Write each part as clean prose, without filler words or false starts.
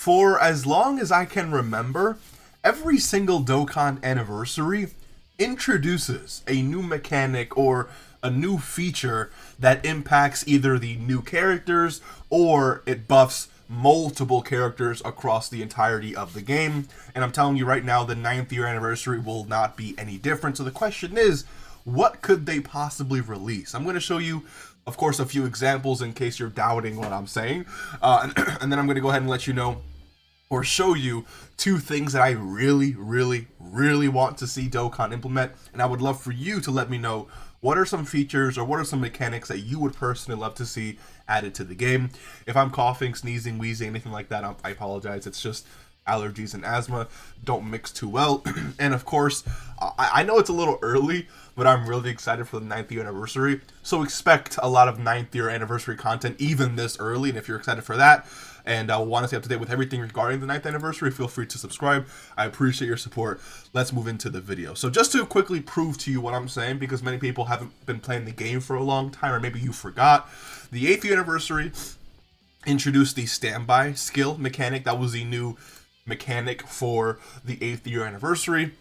for as long as I can remember, every single Dokkan anniversary introduces a new mechanic or a new feature that impacts either the new characters or it buffs multiple characters across the entirety of the game. And I'm telling you right now, the 9th year anniversary will not be any different. So the question is, what could they possibly release? I'm going to show you, of course, a few examples in case you're doubting what I'm saying. And then I'm going to go ahead and let you know or show you two things that I really want to see Dokkan implement. And I would love for you to let me know what are some features or what are some mechanics that you would personally love to see added to the game. If I'm coughing, sneezing, wheezing, anything like that, I apologize. It's just allergies and asthma don't mix too well. And of course, I know it's a little early, but I'm really excited for the 9th year anniversary. So expect a lot of 9th year anniversary content even this early. And if you're excited for that and want to stay up to date with everything regarding the 9th anniversary, feel free to subscribe. I appreciate your support. Let's move into the video. So just to quickly prove to you what I'm saying, because many people haven't been playing the game for a long time, or maybe you forgot, the 8th year anniversary introduced the standby skill mechanic. That was the new mechanic for the 8th year anniversary.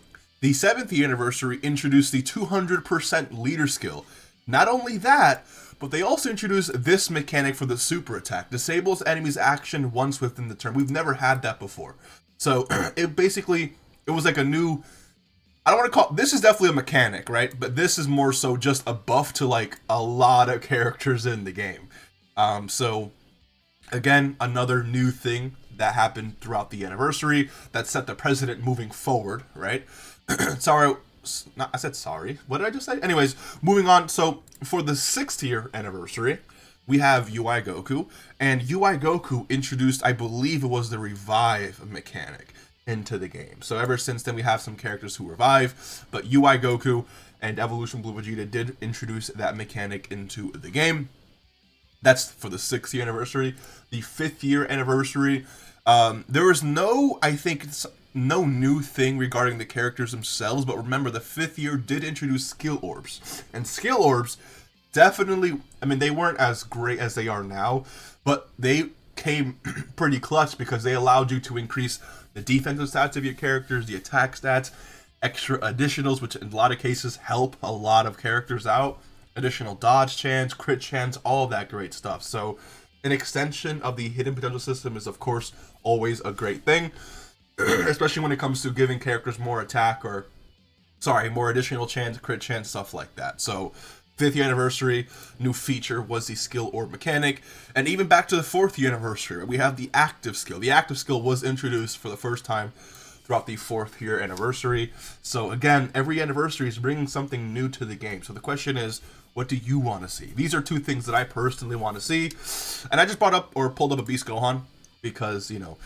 The 7th year anniversary introduced the 200% leader skill. Not only that, but they also introduced this mechanic for the super attack. Disables enemy's action once within the turn. We've never had that before. So it was like a new, I don't want to call, this is definitely a mechanic, right? But this is more so just a buff to like a lot of characters in the game. So again, another new thing that happened throughout the anniversary that set the precedent moving forward, right? Sorry, I said sorry. What did I just say? Anyways, moving on. So for the 6th year anniversary, we have UI Goku, and UI Goku introduced, I believe it was the revive mechanic into the game. So ever since then, we have some characters who revive, but UI Goku and Evolution Blue Vegeta did introduce that mechanic into the game. That's for the 6th year anniversary. The 5th year anniversary, there was no new thing regarding the characters themselves, but remember the 5th year did introduce skill orbs. And skill orbs definitely, I mean, they weren't as great as they are now, but they came pretty clutch because they allowed you to increase the defensive stats of your characters, the attack stats, extra additionals, which in a lot of cases help a lot of characters out, additional dodge chance, crit chance, all of that great stuff. So an extension of the hidden potential system is of course always a great thing, especially when it comes to giving characters more attack or, more additional chance, crit chance, stuff like that. So 5th year anniversary, new feature was the skill orb mechanic. And even back to the 4th year anniversary, we have the active skill. The active skill was introduced for the first time throughout the 4th year anniversary. So again, every anniversary is bringing something new to the game. So the question is, what do you want to see? These are two things that I personally want to see. And I just pulled up a Beast Gohan because, you know,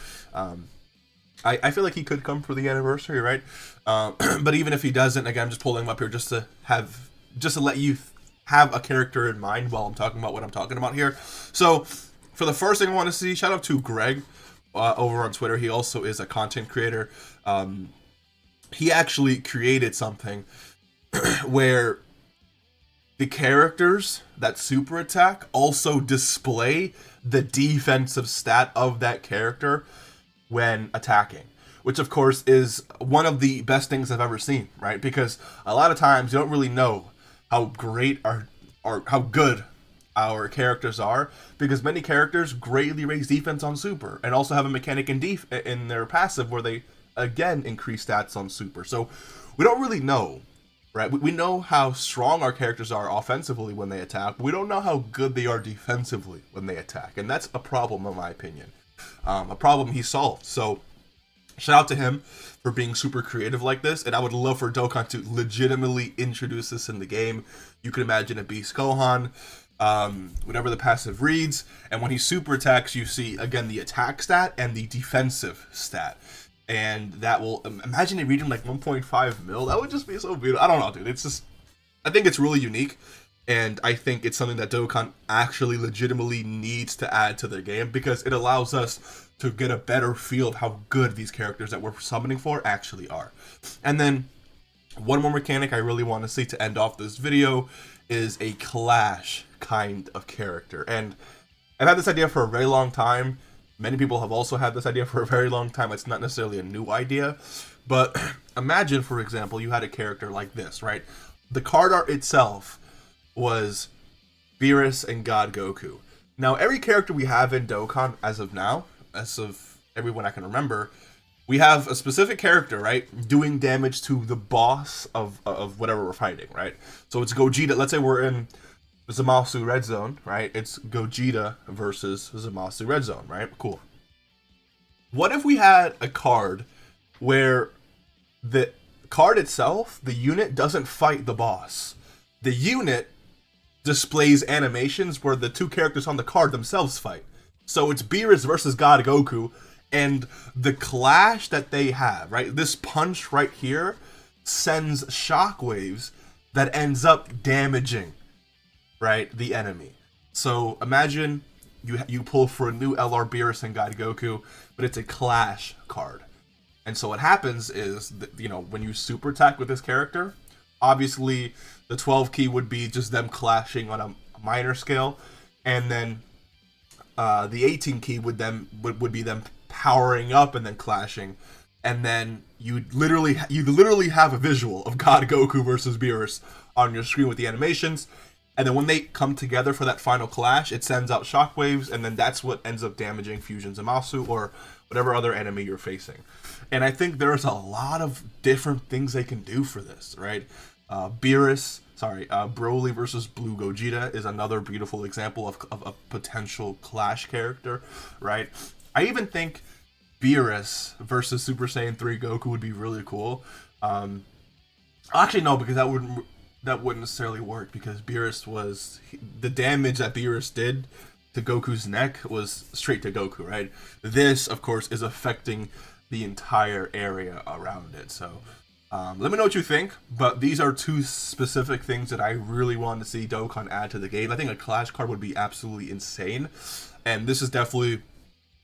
I feel like he could come for the anniversary, right? But even if he doesn't, again, I'm just pulling him up here just to let you have a character in mind while I'm talking about what I'm talking about here. So for the first thing I want to see, shout out to Greg over on Twitter. He also is a content creator. He actually created something where the characters that super attack also display the defensive stat of that character when attacking, which of course is one of the best things I've ever seen, right? Because a lot of times you don't really know how great or how good our characters are, because many characters greatly raise defense on super and also have a mechanic in their passive where they again increase stats on super. So we don't really know, right? We know how strong our characters are offensively when they attack, but we don't know how good they are defensively when they attack, and that's a problem in my opinion. A problem he solved. So shout out to him for being super creative like this, and I would love for Dokkan to legitimately introduce this in the game. You can imagine a Beast Gohan, whatever the passive reads, and when he super attacks, you see again the attack stat and the defensive stat, and that will, imagine it reading like 1.5 mil. That would just be so beautiful. I don't know, dude. It's just, I think it's really unique, and I think it's something that Dokkan actually legitimately needs to add to their game, because it allows us to get a better feel of how good these characters that we're summoning for actually are. And then one more mechanic I really want to see to end off this video is a clash kind of character. And I've had this idea for a very long time, Many people have also had this idea for a very long time. It's not necessarily a new idea, but imagine, for example, you had a character like this, right? The card art itself was Beerus and God Goku. Now, every character we have in Dokkan as of now, as of everyone I can remember, we have a specific character, right, doing damage to the boss of whatever we're fighting, right? So it's Gogeta. Let's say we're in Zamasu Red Zone, right? It's Gogeta versus Zamasu Red Zone, right? Cool. What if we had a card where the card itself, the unit, doesn't fight the boss? The unit displays animations where the two characters on the card themselves fight. So it's Beerus versus God Goku, and the clash that they have, right? This punch right here sends shockwaves that ends up damaging, right, the enemy. So imagine you pull for a new LR Beerus and God Goku, but it's a clash card. And so what happens is that, you know, when you super attack with this character, obviously the 12 key would be just them clashing on a minor scale, and then the 18 key would be them powering up and then clashing, and then you literally have a visual of God Goku versus Beerus on your screen with the animations, and then when they come together for that final clash, it sends out shockwaves, and then that's what ends up damaging Fusion Zamasu or whatever other enemy you're facing. And I think there's a lot of different things they can do for this, right? Broly versus Blue Gogeta is another beautiful example of a potential clash character, right? I even think Beerus versus Super Saiyan 3 Goku would be really cool. Actually, no, because that wouldn't necessarily work, because the damage that Beerus did to Goku's neck was straight to Goku, right? This, of course, is affecting the entire area around it. So let me know what you think, but these are two specific things that I really want to see Dokkan add to the game. I think a clash card would be absolutely insane, and this is definitely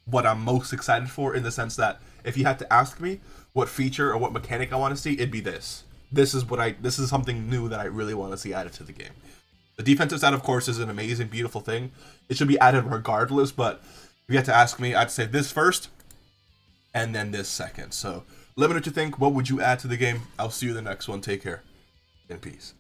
what I'm most excited for, in the sense that if you had to ask me what feature or what mechanic I want to see, it'd be this. This is something new that I really want to see added to the game. The defensive side, of course, is an amazing, beautiful thing. It should be added regardless, but if you had to ask me, I'd say this first, and then this second. So let me know what you think. What would you add to the game? I'll see you in the next one. Take care, and peace.